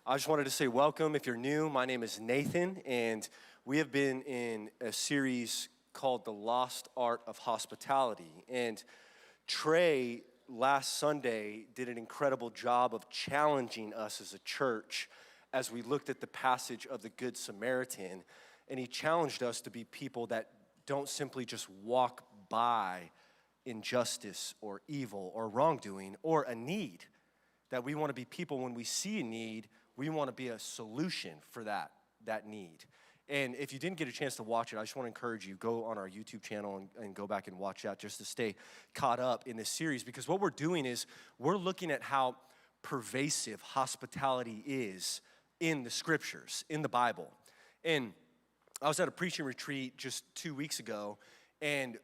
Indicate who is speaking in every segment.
Speaker 1: I just wanted to say welcome. If you're new, my name is Nathan, and we have been in a series called The Lost Art of Hospitality. And Trey, last Sunday, did an incredible job of challenging us as a church as we looked at the passage of the Good Samaritan. And he challenged us to be people that don't simply just walk by injustice or evil or wrongdoing or a need. That we want to be people, when we see a need, we want to be a solution for that need. And if you didn't get a chance to watch it, I just want to encourage you, go on our YouTube channel and go back and watch that just to stay caught up in this series. Because what we're doing is we're looking at how pervasive hospitality is in the scriptures, in the Bible. And I was at a preaching retreat just 2 weeks ago, and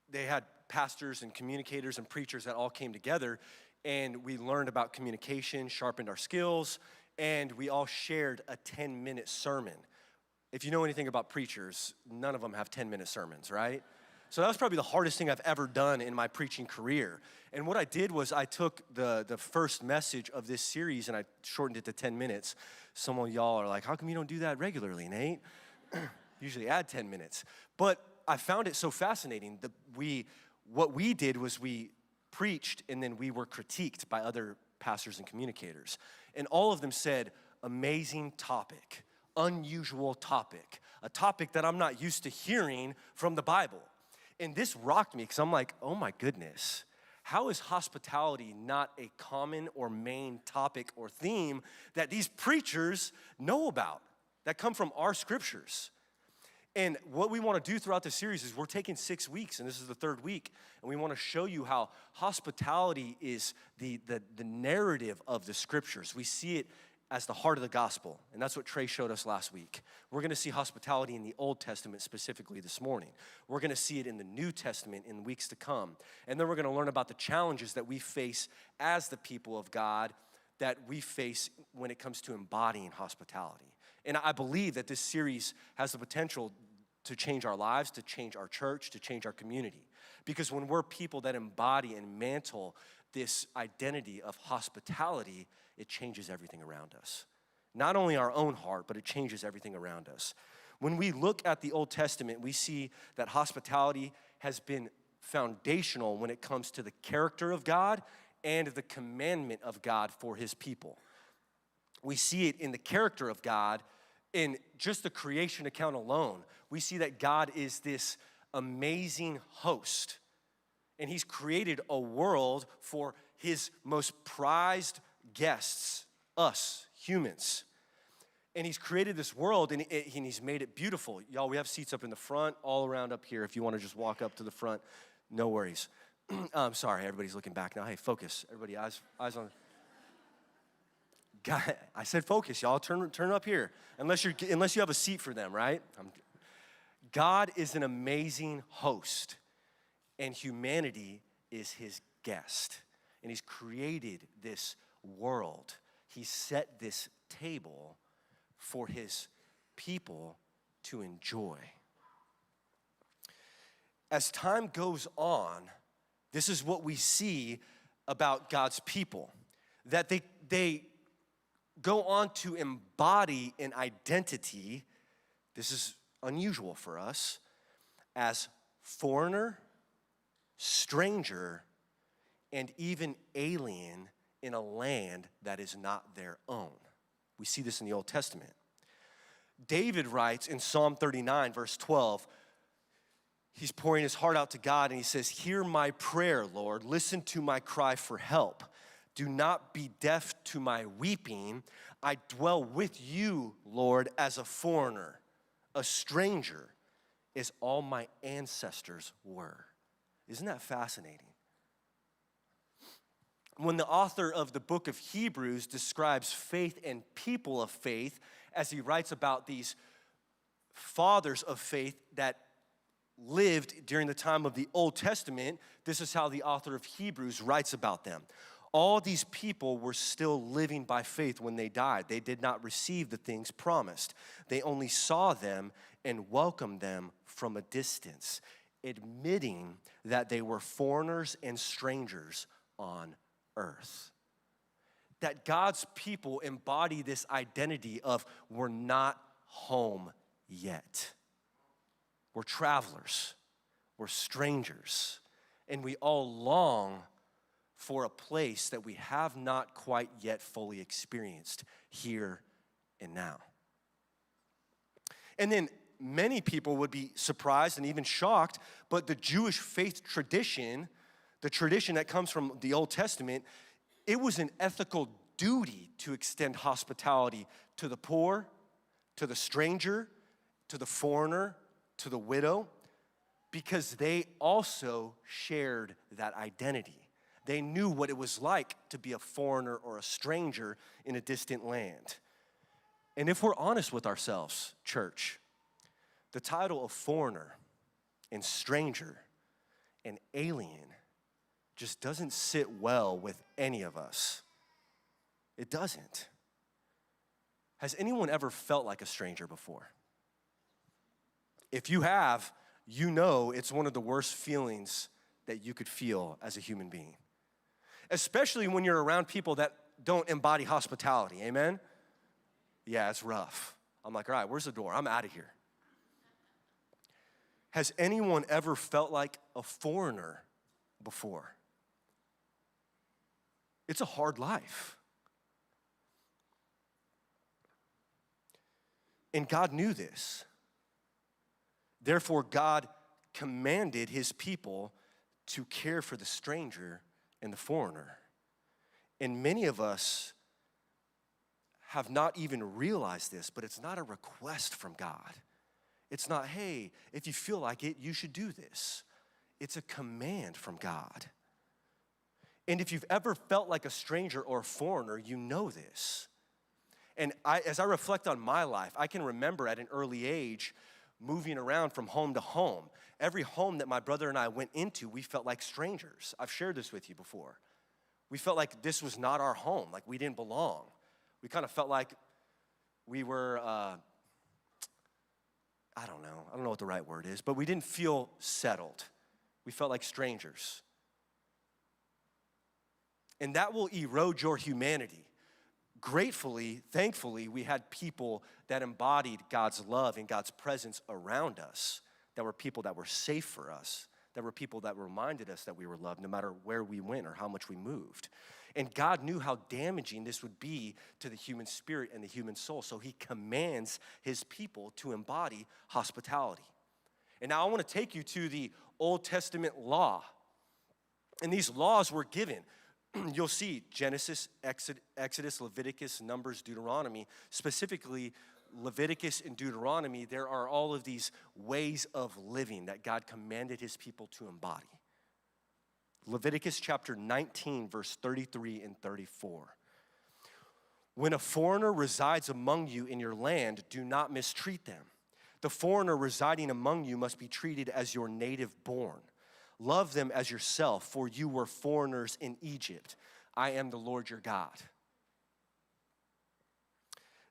Speaker 1: they had pastors and communicators and preachers that all came together, and we learned about communication, sharpened our skills, and we all shared a 10-minute sermon. If you know anything about preachers, none of them have 10-minute sermons, right? So that was probably the hardest thing I've ever done in my preaching career. And what I did was I took the first message of this series and I shortened it to 10 minutes. Some of y'all are like, how come you don't do that regularly, Nate? Usually add 10 minutes. But I found it so fascinating. What we did was we preached and then we were critiqued by other pastors and communicators. And all of them said, amazing topic, unusual topic, a topic that I'm not used to hearing from the Bible. And this rocked me because I'm like, oh my goodness, how is hospitality not a common or main topic or theme that these preachers know about, that come from our scriptures? And what we want to do throughout the series is we're taking 6 weeks, and this is the third week, and we want to show you how hospitality is the narrative of the scriptures. We see it as the heart of the gospel, and that's what Trey showed us last week. We're going to see hospitality in the Old Testament specifically this morning. We're going to see it in the New Testament in weeks to come. And then we're going to learn about the challenges that we face as the people of God, that we face when it comes to embodying hospitality. And I believe that this series has the potential to change our lives, to change our church, to change our community. Because when we're people that embody and mantle this identity of hospitality, it changes everything around us. Not only our own heart, but it changes everything around us. When we look at the Old Testament, we see that hospitality has been foundational when it comes to the character of God and the commandment of God for his people. We see it in the character of God in just the creation account alone. We see that God is this amazing host, and he's created a world for his most prized guests, us, humans. And he's created this world, and he's made it beautiful. Y'all, we have seats up in the front, all around up here. If you want to just walk up to the front, no worries. I'm sorry, everybody's looking back now. Hey, focus. Everybody, eyes on. God, I said focus, y'all. Turn up here. Unless you have a seat for them, right? God is an amazing host, and humanity is his guest. And he's created this world. He set this table for his people to enjoy. As time goes on, this is what we see about God's people, that they go on to embody an identity, this is unusual for us, as foreigner, stranger, and even alien in a land that is not their own. We see this in the Old Testament. David writes in Psalm 39, verse 12, he's pouring his heart out to God, and he says, hear my prayer, Lord. Listen to my cry for help. Do not be deaf to my weeping. I dwell with you, Lord, as a foreigner, a stranger, as all my ancestors were. Isn't that fascinating? When the author of the book of Hebrews describes faith and people of faith, as he writes about these fathers of faith that lived during the time of the Old Testament, this is how the author of Hebrews writes about them. All these people were still living by faith when they died. They did not receive the things promised. They only saw them and welcomed them from a distance, admitting that they were foreigners and strangers on earth. that God's people embody this identity of we're not home yet. We're travelers, we're strangers, and we all long for a place that we have not quite yet fully experienced here and now. And then many people would be surprised and even shocked, but the Jewish faith tradition, the tradition that comes from the Old Testament, it was an ethical duty to extend hospitality to the poor, to the stranger, to the foreigner, to the widow, because they also shared that identity. They knew what it was like to be a foreigner or a stranger in a distant land. And if we're honest with ourselves, church, the title of foreigner and stranger and alien just doesn't sit well with any of us. It doesn't. Has anyone ever felt like a stranger before? If you have, you know it's one of the worst feelings that you could feel as a human being. Especially when you're around people that don't embody hospitality, amen? Yeah, it's rough. I'm like, all right, where's the door? I'm out of here. Has anyone ever felt like a foreigner before? It's a hard life. And God knew this. Therefore, God commanded his people to care for the stranger and the foreigner. And many of us have not even realized this, but it's not a request from God. It's not, hey, if you feel like it, you should do this. It's a command from God. And if you've ever felt like a stranger or a foreigner, you know this. And as I reflect on my life, I can remember at an early age moving around from home to home. Every home that my brother and I went into, we felt like strangers. I've shared this with you before. We felt like this was not our home, like we didn't belong. We kind of felt like we were, I don't know what the right word is, but we didn't feel settled. We felt like strangers. And that will erode your humanity. Gratefully, thankfully, we had people that embodied God's love and God's presence around us, that were people that were safe for us, that were people that reminded us that we were loved no matter where we went or how much we moved. And God knew how damaging this would be to the human spirit and the human soul, so he commands his people to embody hospitality. And now I want to take you to the Old Testament law. And these laws were given. You'll see Genesis, Exodus, Leviticus, Numbers, Deuteronomy. Specifically, Leviticus and Deuteronomy, there are all of these ways of living that God commanded his people to embody. Leviticus chapter 19, verse 33 and 34. When a foreigner resides among you in your land, do not mistreat them. The foreigner residing among you must be treated as your native born. Love them as yourself, for you were foreigners in Egypt. I am the Lord your God.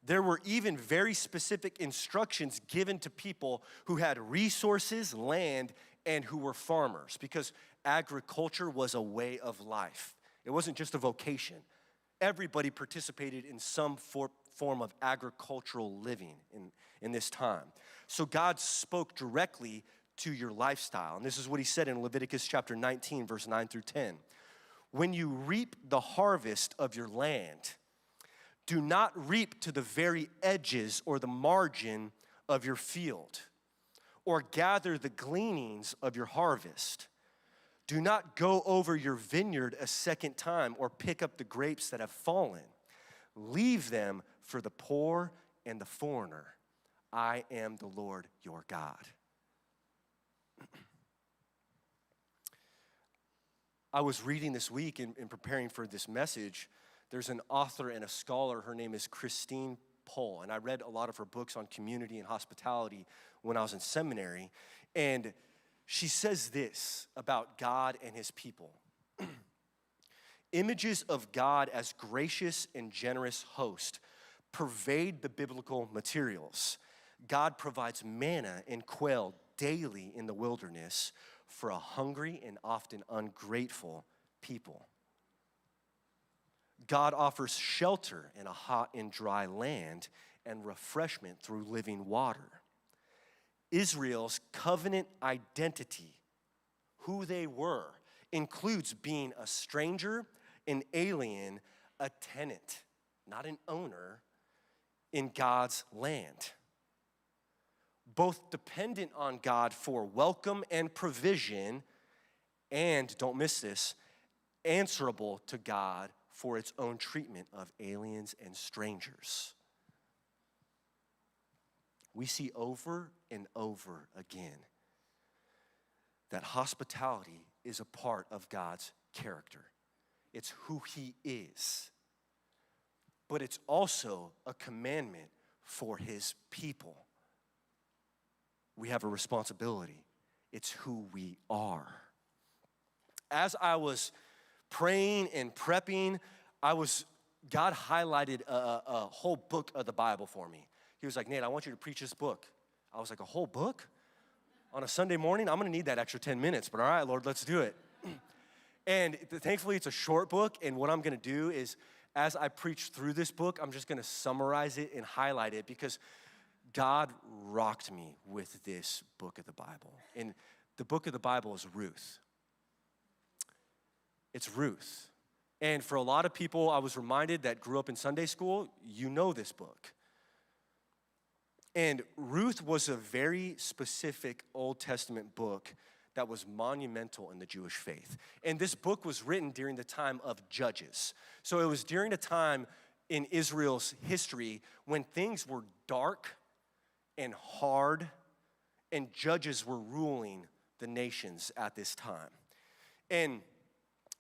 Speaker 1: There were even very specific instructions given to people who had resources, land, and who were farmers, because agriculture was a way of life. It wasn't just a vocation. Everybody participated in some form of agricultural living in this time. So God spoke directly to your lifestyle. And this is what he said in Leviticus chapter 19, verse 9 through 10. When you reap the harvest of your land, do not reap to the very edges or the margin of your field, or gather the gleanings of your harvest. Do not go over your vineyard a second time or pick up the grapes that have fallen. Leave them for the poor and the foreigner. I am the Lord your God. I was reading this week in preparing for this message. There's an author and a scholar. Her name is Christine Pohl, and I read a lot of her books on community and hospitality when I was in seminary. And she says this about God and his people. Images of God as gracious and generous host pervade the biblical materials. God provides manna and quail daily in the wilderness for a hungry and often ungrateful people. God offers shelter in a hot and dry land and refreshment through living water. Israel's covenant identity, who they were, includes being a stranger, an alien, a tenant, not an owner, in God's land. Both dependent on God for welcome and provision, and, don't miss this, answerable to God for its own treatment of aliens and strangers. We see over and over again that hospitality is a part of God's character. It's who he is. But it's also a commandment for his people. We have a responsibility. It's who we are. As I was praying and prepping, God highlighted a whole book of the Bible for me. He was like, Nate, I want you to preach this book. I was like, a whole book? On a Sunday morning? I'm gonna need that extra 10 minutes, but all right, Lord, let's do it. And thankfully, it's a short book, and what I'm gonna do is, as I preach through this book, I'm just gonna summarize it and highlight it because God rocked me with this book of the Bible. And the book of the Bible is Ruth. It's Ruth. And for a lot of people, I was reminded that grew up in Sunday school, you know this book. And Ruth was a very specific Old Testament book that was monumental in the Jewish faith. And this book was written during the time of Judges. So it was during a time in Israel's history when things were dark and hard, and judges were ruling the nations at this time. And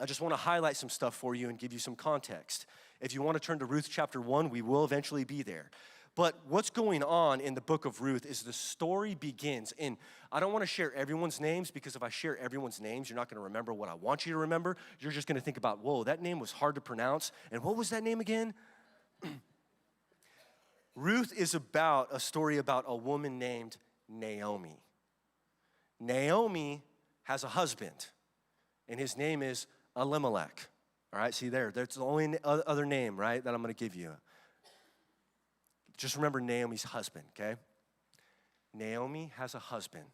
Speaker 1: I just want to highlight some stuff for you and give you some context. If you want to turn to Ruth chapter 1, we will eventually be there. But what's going on in the book of Ruth is the story begins, and I don't want to share everyone's names because if I share everyone's names, you're not going to remember what I want you to remember. You're just going to think about, whoa, that name was hard to pronounce. And what was that name again? Ruth is about a story about a woman named Naomi. Naomi has a husband, and his name is Elimelech. All right, see there, that's the only other name, right, that I'm going to give you. Just remember Naomi's husband, okay? Naomi has a husband.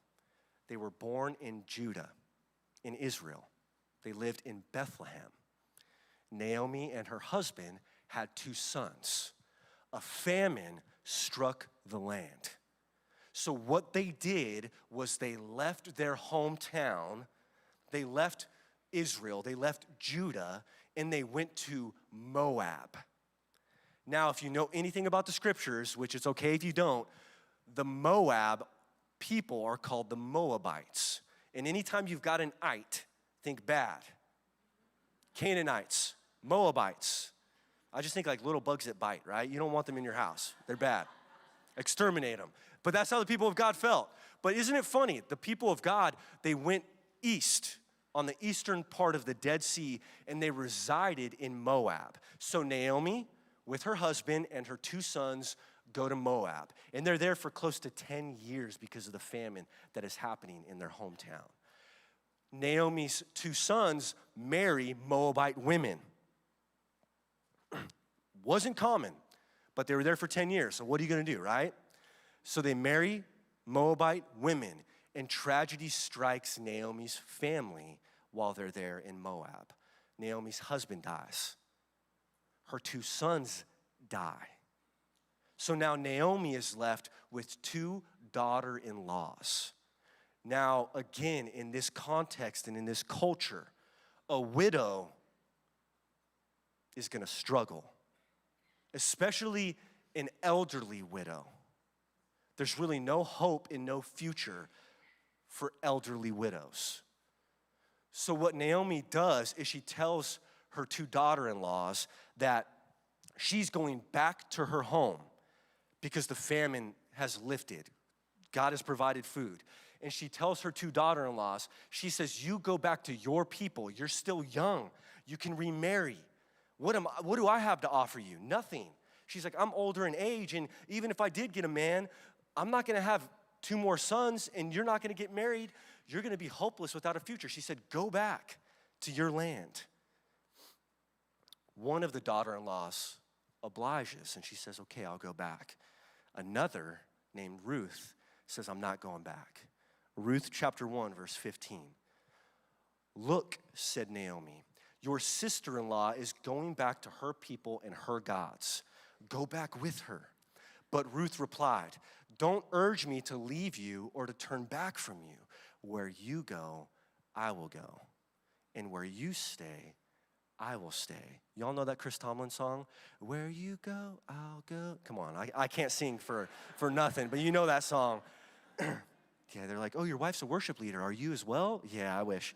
Speaker 1: They were born in Judah, in Israel. They lived in Bethlehem. Naomi and her husband had 2 sons. A famine struck the land. So what they did was they left their hometown, they left Israel, they left Judah, and they went to Moab. Now, if you know anything about the scriptures, which it's okay if you don't, the Moab people are called the Moabites. And anytime you've got an ite, think bad. Canaanites, Moabites. I just think like little bugs that bite, right? You don't want them in your house. They're bad. Exterminate them. But that's how the people of God felt. But isn't it funny? The people of God, they went east on the eastern part of the Dead Sea, and they resided in Moab. So Naomi, with her husband and her 2 sons, go to Moab. And they're there for close to 10 years because of the famine that is happening in their hometown. Naomi's 2 sons marry Moabite women. Wasn't common, but they were there for 10 years. So what are you going to do, right? So they marry Moabite women, and tragedy strikes Naomi's family while they're there in Moab. Naomi's husband dies. Her 2 sons die. So now Naomi is left with 2 daughter-in-laws. Now, again, in this context and in this culture, a widow is going to struggle, especially an elderly widow. There's really no hope and no future for elderly widows. So what Naomi does is she tells her 2 daughter-in-laws that she's going back to her home because the famine has lifted. God has provided food. And she tells her 2 daughter-in-laws, she says, you go back to your people. You're still young. You can remarry. What do I have to offer you? Nothing. She's like, I'm older in age, and even if I did get a man, I'm not going to have 2 more sons, and you're not going to get married. You're going to be hopeless without a future. She said, go back to your land. One of the daughter-in-laws obliges, and she says, okay, I'll go back. Another, named Ruth, says, I'm not going back. Ruth chapter 1, verse 15. Look, said Naomi, your sister-in-law is going back to her people and her gods. Go back with her. But Ruth replied, don't urge me to leave you or to turn back from you. Where you go, I will go. And where you stay, I will stay. Y'all know that Chris Tomlin song? Where you go, I'll go. Come on, I can't sing for nothing, but you know that song. Yeah, they're like, oh, your wife's a worship leader. Are you as well? Yeah, I wish.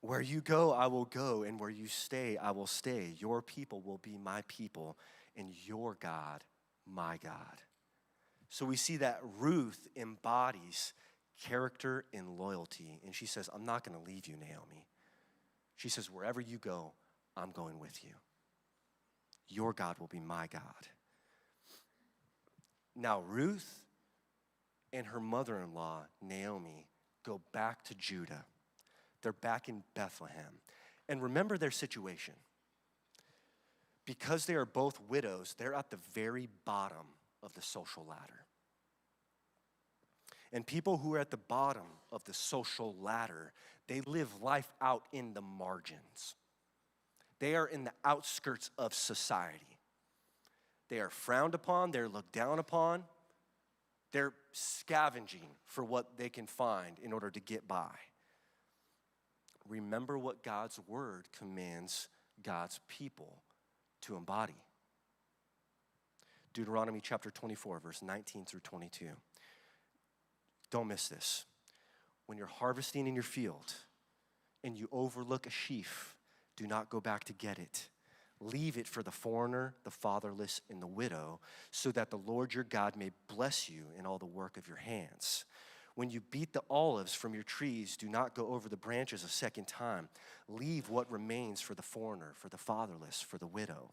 Speaker 1: Where you go, I will go, and where you stay, I will stay. Your people will be my people, and your God, my God. So we see that Ruth embodies character and loyalty, and she says, I'm not going to leave you, Naomi. She says, wherever you go, I'm going with you. Your God will be my God. Now, Ruth and her mother-in-law, Naomi, go back to Judah. They're back in Bethlehem. And remember their situation. Because they are both widows, they're at the very bottom of the social ladder. And people who are at the bottom of the social ladder, they live life out in the margins. They are in the outskirts of society. They are frowned upon, they're looked down upon. They're scavenging for what they can find in order to get by. Remember what God's word commands God's people to embody. Deuteronomy chapter 24, verse 19 through 22. Don't miss this. When you're harvesting in your field and you overlook a sheaf, do not go back to get it. Leave it for the foreigner, the fatherless, and the widow, so that the Lord your God may bless you in all the work of your hands. When you beat the olives from your trees, do not go over the branches a second time. Leave what remains for the foreigner, for the fatherless, for the widow.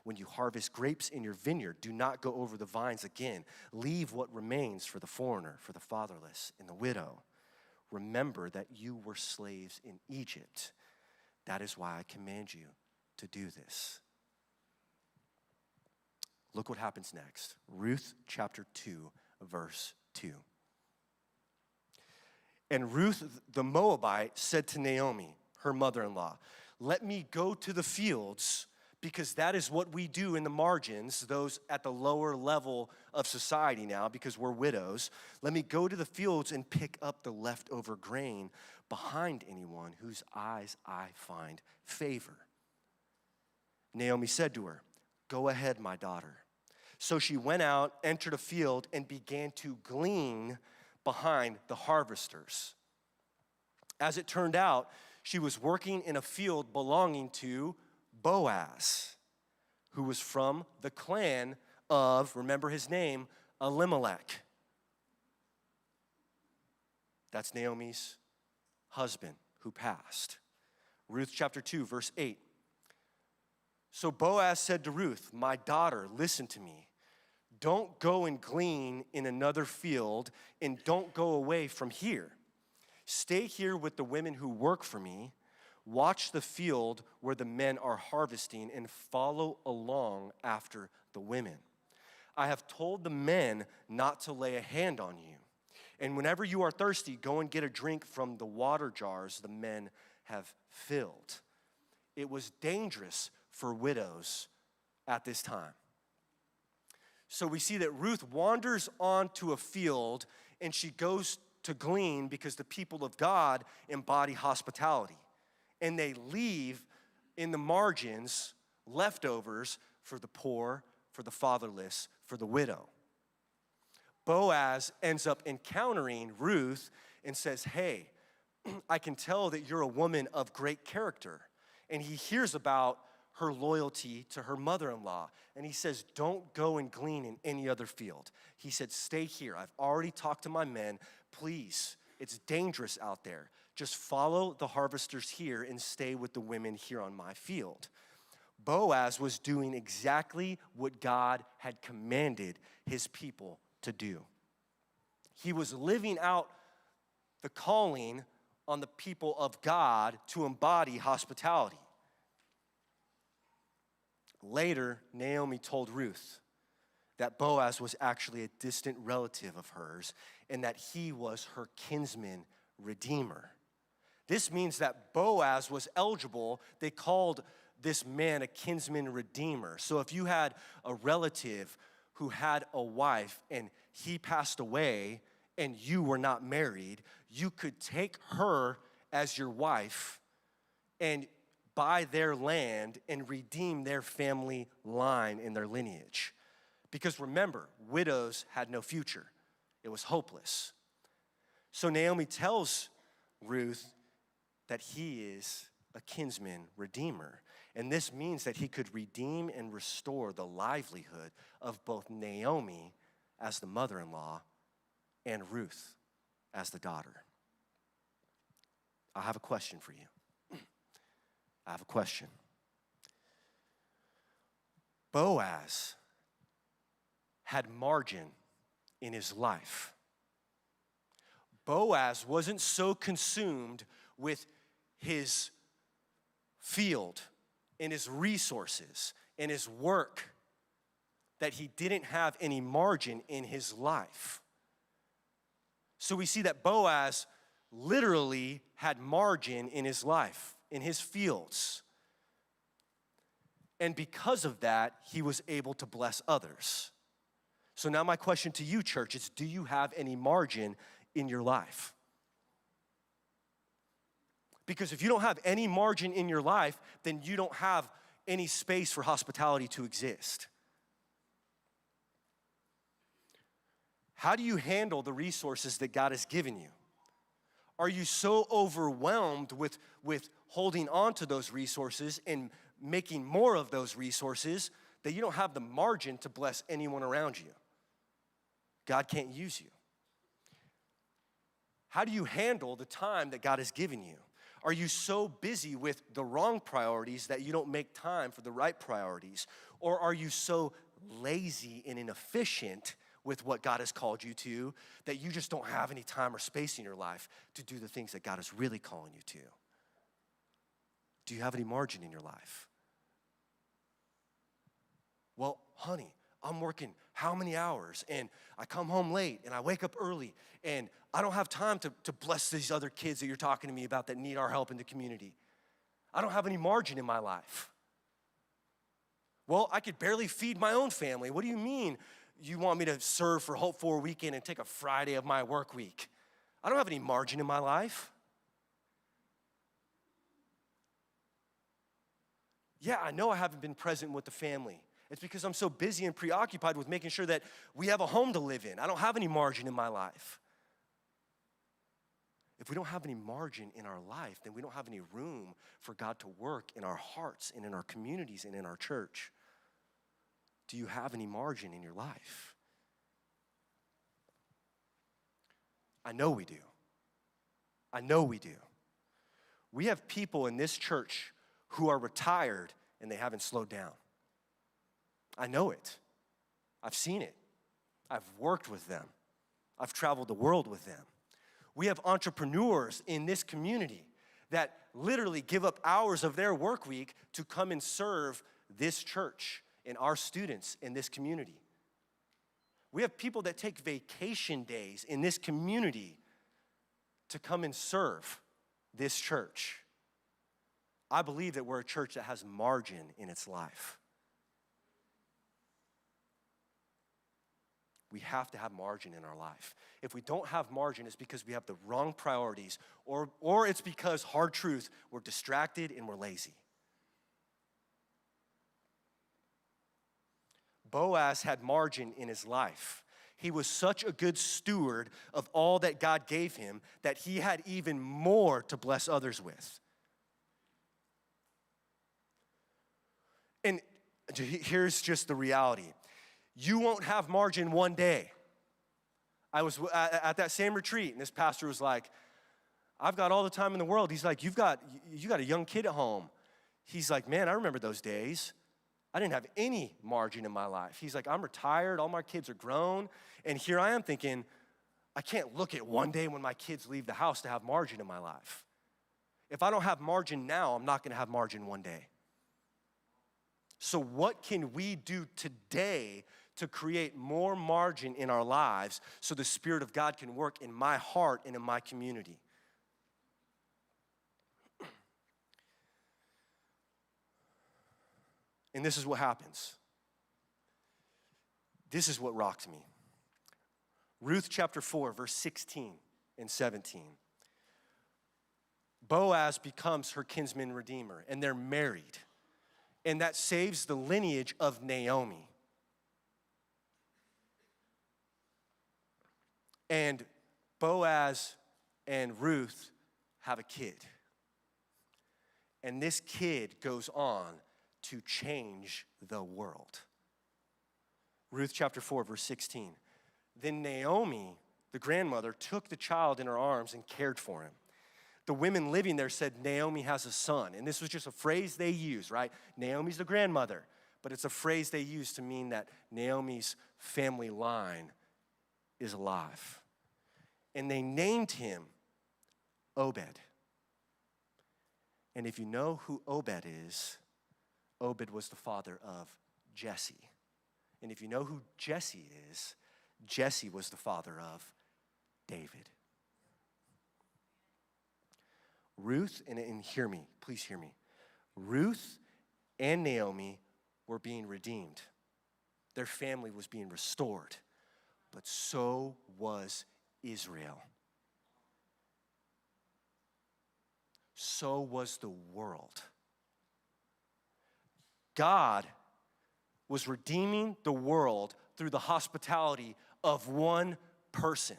Speaker 1: When you harvest grapes in your vineyard, do not go over the vines again. Leave what remains for the foreigner, for the fatherless, and the widow. Remember that you were slaves in Egypt. That is why I command you to do this. Look what happens next. Ruth chapter 2, verse 2. And Ruth the Moabite said to Naomi, her mother-in-law, let me go to the fields, because that is what we do in the margins, those at the lower level of society now, because we're widows. Let me go to the fields and pick up the leftover grain behind anyone whose eyes I find favor. Naomi said to her, go ahead, my daughter. So she went out, entered a field, and began to glean behind the harvesters. As it turned out, she was working in a field belonging to Boaz, who was from the clan of, remember his name, Elimelech. That's Naomi's husband who passed. Ruth chapter 2, verse 8. So Boaz said to Ruth, my daughter, listen to me. Don't go and glean in another field, and don't go away from here. Stay here with the women who work for me. Watch the field where the men are harvesting and follow along after the women. I have told the men not to lay a hand on you. And whenever you are thirsty, go and get a drink from the water jars the men have filled. It was dangerous for widows at this time. So we see that Ruth wanders onto a field and she goes to glean because the people of God embody hospitality. And they leave in the margins leftovers for the poor, for the fatherless, for the widow. Boaz ends up encountering Ruth and says, hey, I can tell that you're a woman of great character. And he hears about her loyalty to her mother-in-law. And he says, don't go and glean in any other field. He said, stay here. I've already talked to my men. Please, it's dangerous out there. Just follow the harvesters here and stay with the women here on my field. Boaz was doing exactly what God had commanded his people to do. He was living out the calling on the people of God to embody hospitality. Later, Naomi told Ruth that Boaz was actually a distant relative of hers and that he was her kinsman redeemer. This means that Boaz was eligible. They called this man a kinsman redeemer. So if you had a relative who had a wife and he passed away and you were not married, you could take her as your wife and buy their land and redeem their family line and their lineage. Because remember, widows had no future. It was hopeless. So Naomi tells Ruth that he is a kinsman redeemer. And this means that he could redeem and restore the livelihood of both Naomi as the mother-in-law and Ruth as the daughter. I have a question for you. I have a question. Boaz had margin in his life. Boaz wasn't so consumed with his field and his resources and his work that he didn't have any margin in his life. So we see that Boaz literally had margin in his life, in his fields. And because of that, he was able to bless others. So now my question to you, church, is do you have any margin in your life? Because if you don't have any margin in your life, then you don't have any space for hospitality to exist. How do you handle the resources that God has given you? Are you so overwhelmed with holding on to those resources and making more of those resources that you don't have the margin to bless anyone around you? God can't use you. How do you handle the time that God has given you? Are you so busy with the wrong priorities that you don't make time for the right priorities? Or are you so lazy and inefficient with what God has called you to that you just don't have any time or space in your life to do the things that God is really calling you to? Do you have any margin in your life? Well, honey, I'm working how many hours, and I come home late, and I wake up early, and I don't have time to bless these other kids that you're talking to me about that need our help in the community. I don't have any margin in my life. Well, I could barely feed my own family. What do you mean you want me to serve for Hope for a weekend and take a Friday of my work week? I don't have any margin in my life. Yeah, I know I haven't been present with the family. It's because I'm so busy and preoccupied with making sure that we have a home to live in. I don't have any margin in my life. If we don't have any margin in our life, then we don't have any room for God to work in our hearts and in our communities and in our church. Do you have any margin in your life? I know we do. I know we do. We have people in this church who are retired and they haven't slowed down. I know it. I've seen it. I've worked with them. I've traveled the world with them. We have entrepreneurs in this community that literally give up hours of their work week to come and serve this church and our students in this community. We have people that take vacation days in this community to come and serve this church. I believe that we're a church that has margin in its life. We have to have margin in our life. If we don't have margin, it's because we have the wrong priorities, or it's because, hard truth, we're distracted and we're lazy. Boaz had margin in his life. He was such a good steward of all that God gave him that he had even more to bless others with. And here's just the reality. You won't have margin one day. I was at that same retreat, and this pastor was like, I've got all the time in the world. He's like, you got a young kid at home. He's like, man, I remember those days. I didn't have any margin in my life. He's like, I'm retired. All my kids are grown. And here I am thinking, I can't look at one day when my kids leave the house to have margin in my life. If I don't have margin now, I'm not going to have margin one day. So what can we do today to create more margin in our lives so the Spirit of God can work in my heart and in my community? And this is what happens. This is what rocked me. Ruth chapter 4, verse 16 and 17. Boaz becomes her kinsman redeemer, and they're married. And that saves the lineage of Naomi. And Boaz and Ruth have a kid. And this kid goes on to change the world. Ruth chapter 4, verse 16. Then Naomi, the grandmother, took the child in her arms and cared for him. The women living there said, Naomi has a son. And this was just a phrase they used, right? Naomi's the grandmother. But it's a phrase they use to mean that Naomi's family line is alive. And they named him Obed. And if you know who Obed is, Obed was the father of Jesse. And if you know who Jesse is, Jesse was the father of David. Ruth, and hear me, please hear me. Ruth and Naomi were being redeemed. Their family was being restored. But so was Israel. So was the world. God was redeeming the world through the hospitality of one person.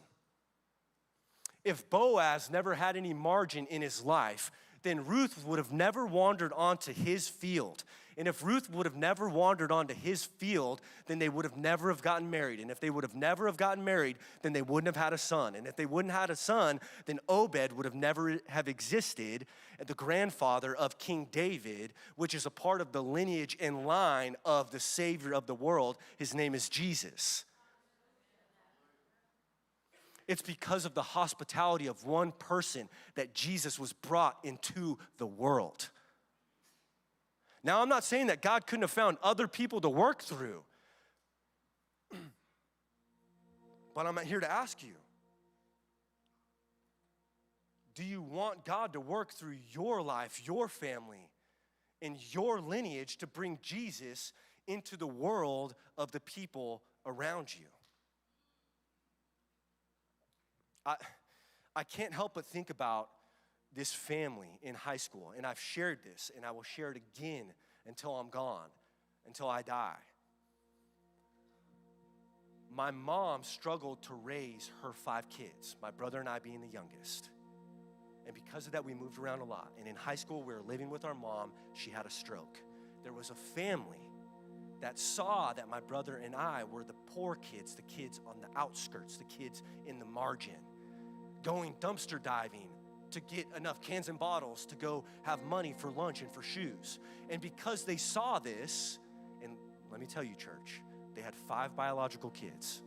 Speaker 1: If Boaz never had any margin in his life, then Ruth would have never wandered onto his field. And if Ruth would have never wandered onto his field, then they would have never have gotten married. And if they would have never have gotten married, then they wouldn't have had a son. And if they wouldn't have had a son, then Obed would have never have existed, the grandfather of King David, which is a part of the lineage and line of the Savior of the world. His name is Jesus. It's because of the hospitality of one person that Jesus was brought into the world. Now, I'm not saying that God couldn't have found other people to work through. But I'm here to ask you, do you want God to work through your life, your family, and your lineage to bring Jesus into the world of the people around you? I can't help but think about this family in high school, and I've shared this, and I will share it again until I'm gone, until I die. My mom struggled to raise her 5 kids, my brother and I being the youngest. And because of that, we moved around a lot. And in high school, we were living with our mom. She had a stroke. There was a family that saw that my brother and I were the poor kids, the kids on the outskirts, the kids in the margin, going dumpster diving to get enough cans and bottles to go have money for lunch and for shoes. And because they saw this, and let me tell you, church, they had 5 biological kids.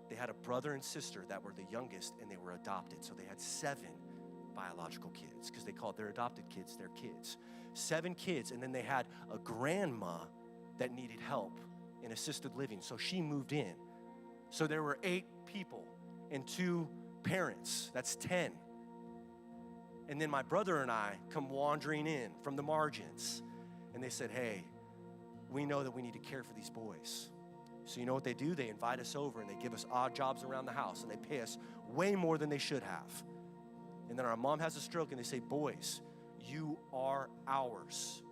Speaker 1: They had a brother and sister that were the youngest, and they were adopted. So they had 7 biological kids because they called their adopted kids their kids. 7 kids, and then they had a grandma that needed help in assisted living. So she moved in. So there were 8 people and 2 parents. That's 10. And then my brother and I come wandering in from the margins. And they said, hey, we know that we need to care for these boys. So you know what they do? They invite us over and they give us odd jobs around the house. And they pay us way more than they should have. And then our mom has a stroke and they say, boys, you are ours.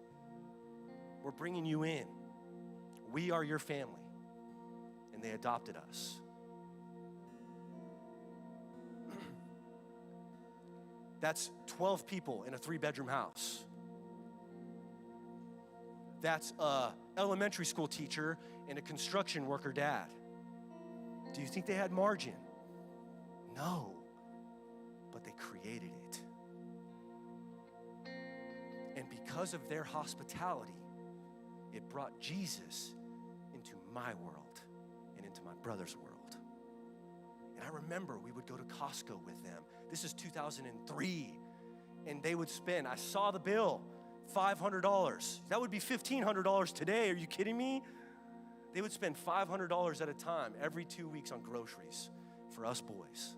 Speaker 1: We're bringing you in. We are your family. And they adopted us. That's 12 people in a 3-bedroom house. That's a elementary school teacher and a construction worker dad. Do you think they had margin? No, but they created it. And because of their hospitality, it brought Jesus into my world and into my brother's world. And I remember we would go to Costco with them. This is 2003. And they would spend, I saw the bill, $500. That would be $1,500 today. Are you kidding me? They would spend $500 at a time every 2 weeks on groceries for us boys.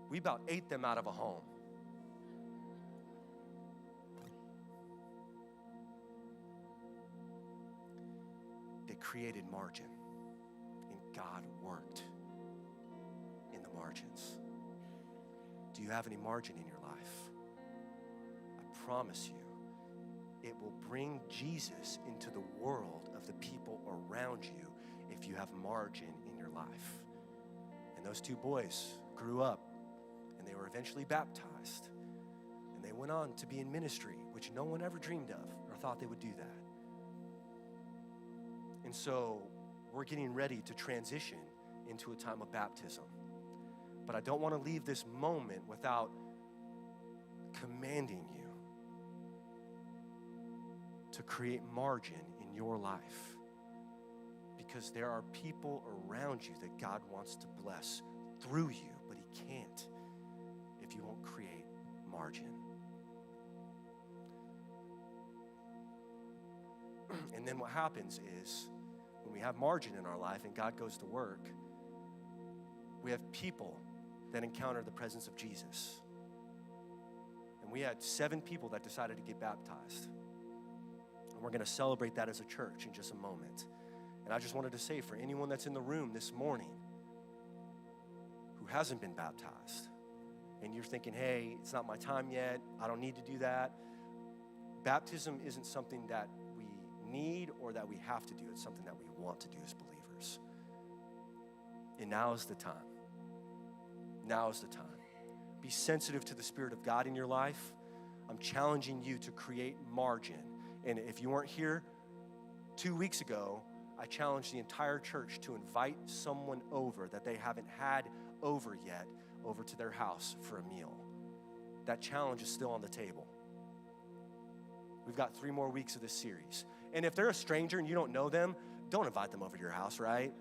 Speaker 1: We about ate them out of a home. They created margin, and God worked in the margins. Do you have any margin in your life? I promise you, it will bring Jesus into the world of the people around you if you have margin in your life. And those two boys grew up, and they were eventually baptized, and they went on to be in ministry, which no one ever dreamed of or thought they would do that. And so we're getting ready to transition into a time of baptism. But I don't want to leave this moment without commanding you to create margin in your life, because there are people around you that God wants to bless through you, but he can't if you won't create margin. And then what happens is, when we have margin in our life and God goes to work, we have people that encounter the presence of Jesus. And we had 7 people that decided to get baptized. And we're going to celebrate that as a church in just a moment. And I just wanted to say, for anyone that's in the room this morning who hasn't been baptized, and you're thinking, hey, it's not my time yet, I don't need to do that. Baptism isn't something that we need or that we have to do. It's something that we want to do as believers. And now is the time. Now is the time. Be sensitive to the Spirit of God in your life. I'm challenging you to create margin. And if you weren't here 2 weeks ago, I challenged the entire church to invite someone over that they haven't had over yet, over to their house for a meal. That challenge is still on the table. We've got 3 more weeks of this series. And if they're a stranger and you don't know them, don't invite them over to your house, right?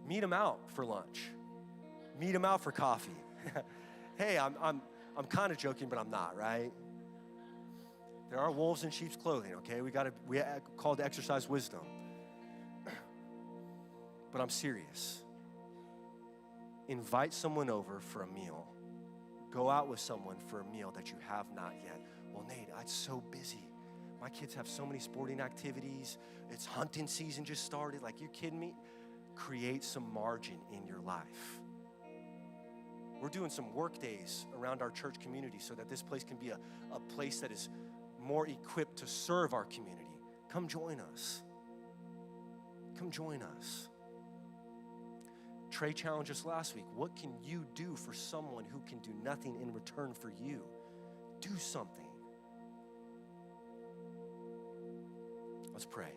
Speaker 1: Meet them out for lunch. Meet them out for coffee. Hey, I'm kind of joking, but I'm not, right? There are wolves in sheep's clothing, okay? We called to exercise wisdom. But I'm serious. Invite someone over for a meal. Go out with someone for a meal that you have not yet. Well, Nate, I'm so busy. My kids have so many sporting activities. It's hunting season just started. Like, you kidding me? Create some margin in your life. We're doing some work days around our church community so that this place can be a place that is more equipped to serve our community. Come join us. Come join us. Trey challenged us last week. What can you do for someone who can do nothing in return for you? Do something. Let's pray.